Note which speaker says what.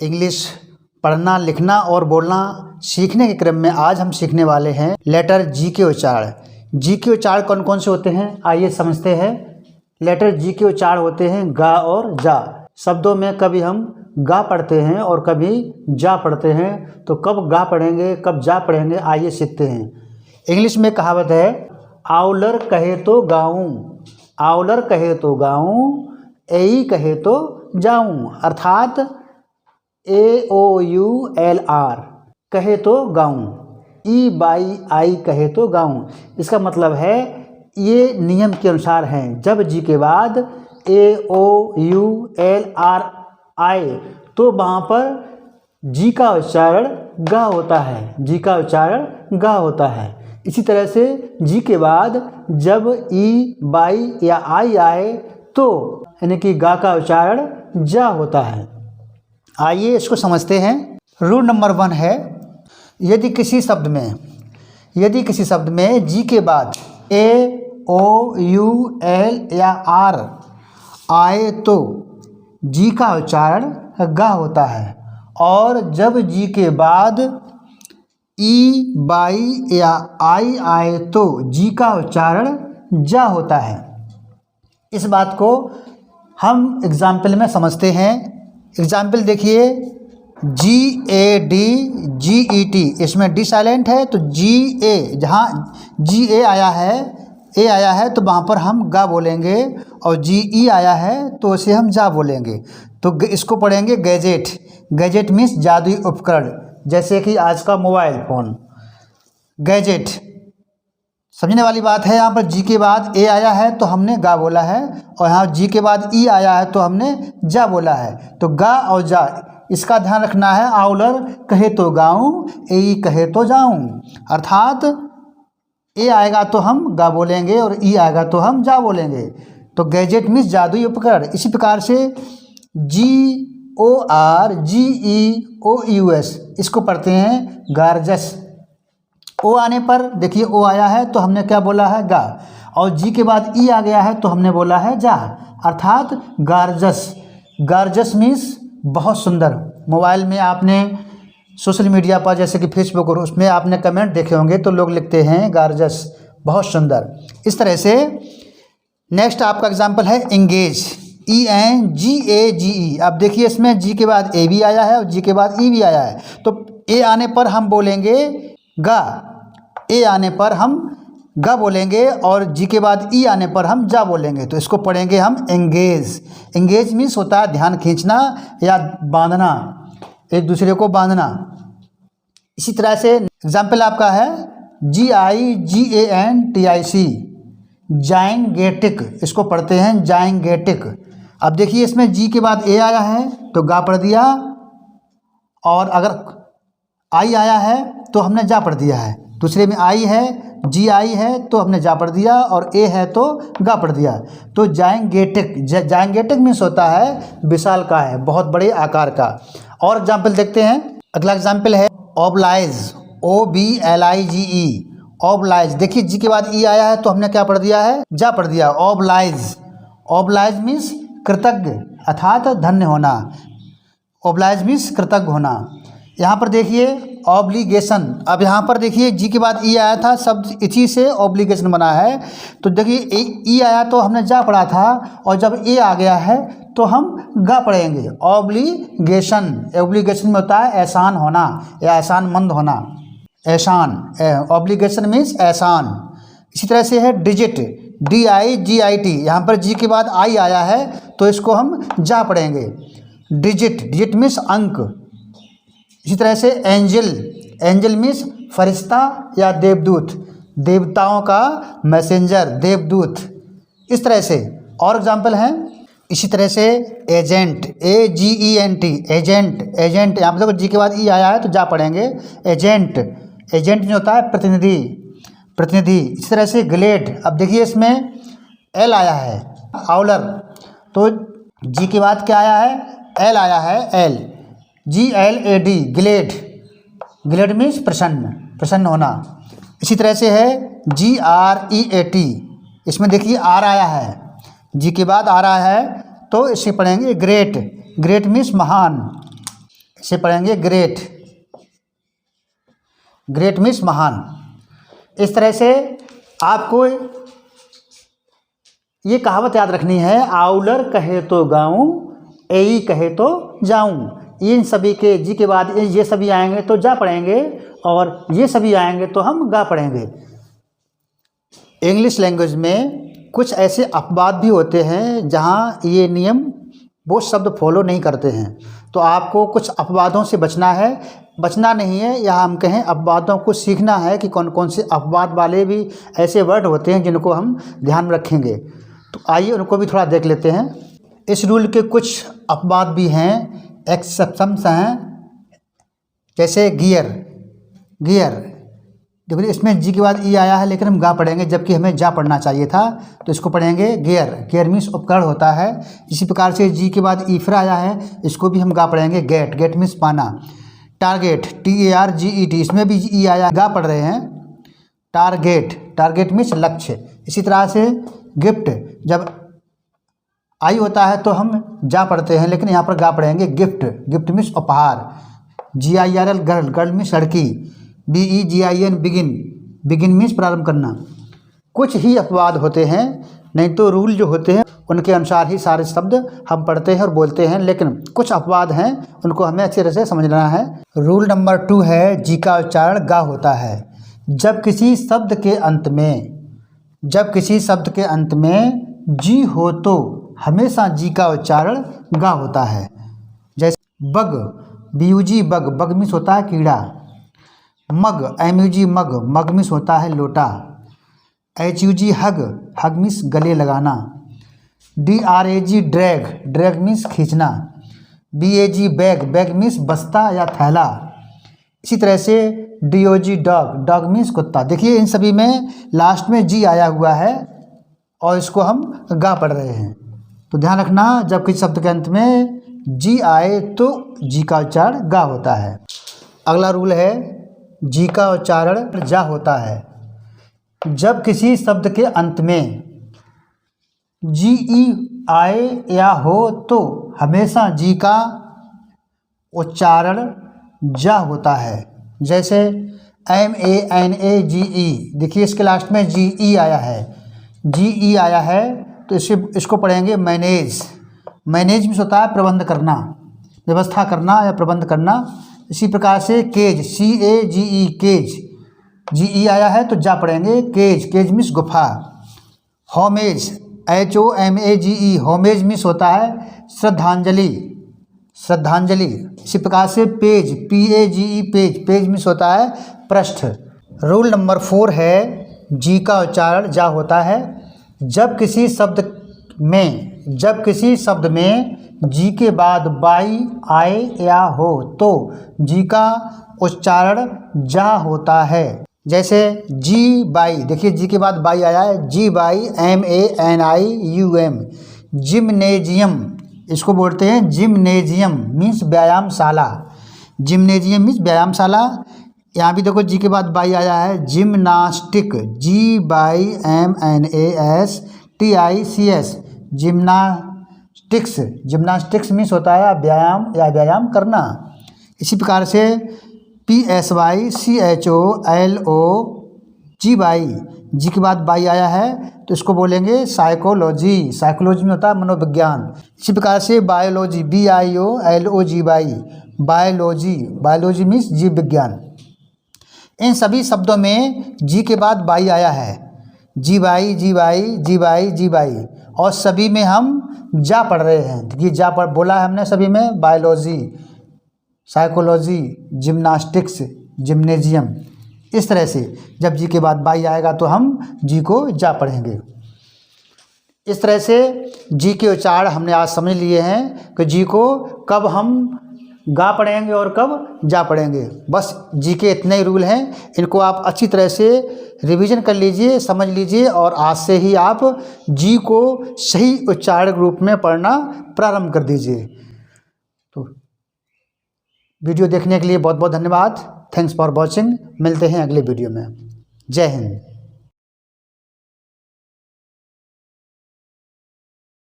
Speaker 1: English पढ़ना, लिखना और बोलना सीखने के क्रम में आज हम सीखने वाले हैं लेटर जी के उच्चारण। जी के उच्चारण कौन कौन से होते हैं आइए समझते हैं। लेटर जी के उच्चारण होते हैं गा और जा। शब्दों में कभी हम गा पढ़ते हैं और कभी जा पढ़ते हैं, तो कब गा पढ़ेंगे कब जा पढ़ेंगे आइए सीखते हैं। इंग्लिश में कहावत है आउलर कहे तो गाऊं, आउलर कहे तो गाऊं, एई कहे तो जाऊं, अर्थात AOULR कहे तो गाऊं, EYI कहे तो गाऊं। इसका मतलब है ये नियम के अनुसार हैं, जब जी के बाद AOULR आए तो वहाँ पर जी का उच्चारण गा होता है, जी का उच्चारण गा होता है। इसी तरह से जी के बाद जब ई, बाई या आई आए तो यानी कि गा का उच्चारण जा होता है। आइए इसको समझते हैं। रूल नंबर 1 है यदि किसी शब्द में जी के बाद AOUL या R आए तो जी का उच्चारण गा होता है, और जब जी के बाद ई, बाई या आई आए तो जी का उच्चारण जा होता है। इस बात को हम एग्जाम्पल में समझते हैं। एग्जाम्पल देखिए GADGET, इसमें डी साइलेंट है तो GA, जहाँ GA आया है तो वहाँ पर हम गा बोलेंगे, और GE आया है तो उसे हम जा बोलेंगे। तो इसको पढ़ेंगे गैजेट। गैजेट मीन्स जादुई उपकरण, जैसे कि आज का मोबाइल फ़ोन। गैजेट समझने वाली बात है। यहाँ पर जी के बाद ए आया है तो हमने गा बोला है, और यहाँ जी के बाद ई आया है तो हमने जा बोला है। तो गा और जा इसका ध्यान रखना है। आउलर कहे तो गाऊं, ए कहे तो जाऊं, अर्थात ए आएगा तो हम गा बोलेंगे और ई आएगा तो हम जा बोलेंगे। तो गैजेट मीन्स जादुई उपकरण। इसी प्रकार से GORGEOUS इसको पढ़ते हैं गार्जस। ओ आने पर देखिए ओ आया है तो हमने क्या बोला है गा, और जी के बाद ई आ गया है तो हमने बोला है जा, अर्थात गार्जस। गार्जस मीन्स बहुत सुंदर। मोबाइल में आपने सोशल मीडिया पर जैसे कि फेसबुक और उसमें आपने कमेंट देखे होंगे तो लोग लिखते हैं गार्जस, बहुत सुंदर। इस तरह से नेक्स्ट आपका एग्जाम्पल है इंगेज, ENGAGE। अब देखिए इसमें जी के बाद ए भी आया है और जी के बाद ई भी आया है, तो ए आने पर हम बोलेंगे गा, ए आने पर हम गा बोलेंगे, और जी के बाद ई आने पर हम जा बोलेंगे। तो इसको पढ़ेंगे हम एंगेज। एंगेज मीन्स होता है ध्यान खींचना या बांधना, एक दूसरे को बांधना। इसी तरह से एग्जाम्पल आपका है GIGANTIC, जाइंगेटिक। इसको पढ़ते हैं जाइंगेटिक। अब देखिए इसमें जी के बाद ए आया है तो गा पढ़ दिया, और अगर आई आया है तो हमने जा पढ़ दिया है। दूसरे में आई है, जी आई है तो हमने जा पढ़ दिया, और ए है तो गा पढ़ दिया। तो जाइंगेटिक, जाइंगेटिक मीन्स होता है विशाल का है, बहुत बड़े आकार का। और एग्जाम्पल देखते हैं। अगला एग्जाम्पल है ओबलाइज, OBLIGE, ओबलाइज। देखिए जी के बाद ई आया है तो हमने क्या पढ़ दिया है जा पढ़ दिया, ओबलाइज। ओबलाइज मीन्स कृतज्ञ, अर्थात धन्य होना। ओबलाइज मीन्स कृतज्ञ होना। यहाँ पर देखिए ऑब्लिगेशन। अब यहाँ पर देखिए जी के बाद ई आया था, शब्द इसी से ऑब्लिगेशन बना है। तो देखिए ई आया तो हमने जा पढ़ा था, और जब ए आ गया है तो हम गा पढ़ेंगे। ऑब्लिगेशन, ऑब्लिगेशन में होता है एहसान होना या एहसानमंद होना, एहसान। ऑब्लिगेशन मीन्स एहसान। इसी तरह से है डिजिट, DIGIT। यहाँ पर जी के बाद आई आया है तो इसको हम जा पढ़ेंगे। डिजिट, डिजिट मीन्स अंक। इसी तरह से एंजल, एंजल मीन्स फरिश्ता या देवदूत, देवताओं का मैसेंजर, देवदूत। इस तरह से और एग्जाम्पल हैं। इसी तरह से एजेंट, AGENT, एजेंट। एजेंट यहाँ पर देखो जी के बाद ई आया है तो जा पढ़ेंगे एजेंट। एजेंट में होता है प्रतिनिधि, प्रतिनिधि। इसी तरह से ग्लेड। अब देखिए इसमें एल आया है, आउलर, तो जी के बाद क्या आया है एल आया है, L, GLAD, glad. Glad means प्रसन्न, प्रसन्न होना। इसी तरह से है GREAT। इसमें देखिए आर आया है, जी के बाद आ रहा है तो इसे पढ़ेंगे ग्रेट। ग्रेट मीन्स महान। इसे पढ़ेंगे ग्रेट। ग्रेट मीन्स महान। इस तरह से आपको ये कहावत याद रखनी है, आउलर कहे तो गाऊं, एई कहे तो जाऊं। इन सभी के जी के बाद ये सभी आएंगे तो जा पढ़ेंगे, और ये सभी आएंगे तो हम गा पढ़ेंगे। इंग्लिश लैंग्वेज में कुछ ऐसे अपवाद भी होते हैं जहां ये नियम वो शब्द फॉलो नहीं करते हैं, तो आपको कुछ अपवादों से बचना है। बचना नहीं है, या हम कहें अपवादों को सीखना है कि कौन कौन से अपवाद वाले भी ऐसे वर्ड होते हैं जिनको हम ध्यान में रखेंगे। तो आइए उनको भी थोड़ा देख लेते हैं। इस रूल के कुछ अपवाद भी हैं, एक्सेप्शंस हैं, जैसे गियर। गियर देखो, इसमें जी के बाद ई आया है लेकिन हम गा पढ़ेंगे, जबकि हमें जा पढ़ना चाहिए था, तो इसको पढ़ेंगे गियर। गियर मीन्स उपकरण होता है। इसी प्रकार से जी के बाद ई फिर आया है, इसको भी हम गा पढ़ेंगे गेट। गेट मीन्स पाना। टारगेट TARGET, इसमें भी ई आया, गा पढ़ रहे हैं। टारगेट, टारगेट मीन्स लक्ष्य। इसी तरह से गिफ्ट, जब आई होता है तो हम जा पढ़ते हैं, लेकिन यहाँ पर गा पढ़ेंगे गिफ्ट। गिफ्ट मीन्स उपहार। GIRL, girl. गर्ल मीन्स लड़की। BEGIN, begin. बिगिन मीन्स प्रारंभ करना। कुछ ही अपवाद होते हैं, नहीं तो रूल जो होते हैं उनके अनुसार ही सारे शब्द हम पढ़ते हैं और बोलते हैं, लेकिन कुछ अपवाद हैं, उनको हमें अच्छी तरह से समझना है। रूल नंबर 2 है, जी का उच्चारण गा होता है। जब किसी शब्द के अंत में जी हो तो हमेशा जी का उच्चारण गा होता है। जैसे bug, BUG, bug. Bug means होता है कीड़ा। मग, MUG, मग। मग मीन्स होता है लोटा। HUG, हग। हग मीन्स गले लगाना। DRAG, drag. ड्रैग मीन्स खींचना। BAG, bag. बैग मीन्स बस्ता या थैला। इसी तरह से DOG, डॉग। डॉग मीन्स कुत्ता। देखिए इन सभी में लास्ट में जी आया हुआ है और इसको हम गा पढ़ रहे हैं, तो ध्यान रखना, जब किसी शब्द के अंत में जी आए तो जी का उच्चारण गा होता है। अगला रूल है, जी का उच्चारण जा होता है। जब किसी शब्द के अंत में GE आए या हो तो हमेशा जी का उच्चारण जा होता है। जैसे MANAGE, देखिए इसके लास्ट में GE आया है। GE आया है तो इसको पढ़ेंगे मैनेज। मैनेज मीन्स होता है प्रबंध करना, व्यवस्था करना या प्रबंध करना। इसी प्रकार से केज, CAGE, केज। GE आया है तो जा पढ़ेंगे केज। केज मीन्स गुफा। होमेज, HOMAGE, होमेज मीन्स होता है श्रद्धांजलि। श्रद्धांजलि। इसी प्रकार से page, PAGE, page. Page means होता है पृष्ठ। रूल नंबर 4 है, जी का उच्चारण जा होता है। जब किसी शब्द में जी के बाद बाई आए या हो तो जी का उच्चारण जा होता है। जैसे जी बाई, देखिए जी के बाद बाई आया है, जी बाई MANIUM, जिम्नेजियम। इसको बोलते हैं जिम्नेजियम, मीन्स व्यायामशाला। जिम्नेजियम मीन्स व्यायामशाला। यहाँ भी देखो जी के बाद बाई आया है, gymnastic, GYMNASTICS, gymnastics. Gymnastics means होता है व्यायाम या व्यायाम करना। इसी प्रकार से PSYCHOLOGY, जी के बाद बाई आया है तो इसको बोलेंगे साइकोलॉजी। साइकोलॉजी में होता है मनोविज्ञान। इसी प्रकार से biology, BIOLOGY, biology. Biology means जीव विज्ञान। इन सभी शब्दों में जी के बाद बाई आया है, जी बाई, जी बाई, जी बाई, जी बाई, और सभी में हम जा पढ़ रहे हैं। ये जा पढ़ बोला है हमने सभी में, बायोलॉजी, साइकोलॉजी, जिम्नास्टिक्स, जिम्नेजियम। इस तरह से जब जी के बाद बाई आएगा तो हम जी को जा पढ़ेंगे। इस तरह से जी के उच्चारण हमने आज समझ लिए हैं कि जी को कब हम गा पढ़ेंगे और कब जा पढ़ेंगे। बस जी के इतने ही रूल हैं, इनको आप अच्छी तरह से रिवीजन कर लीजिए, समझ लीजिए, और आज से ही आप जी को सही उच्चारण रूप में पढ़ना प्रारंभ कर दीजिए। तो वीडियो देखने के लिए बहुत बहुत धन्यवाद। Thanks for watching. मिलते हैं अगले वीडियो में। जय हिंद।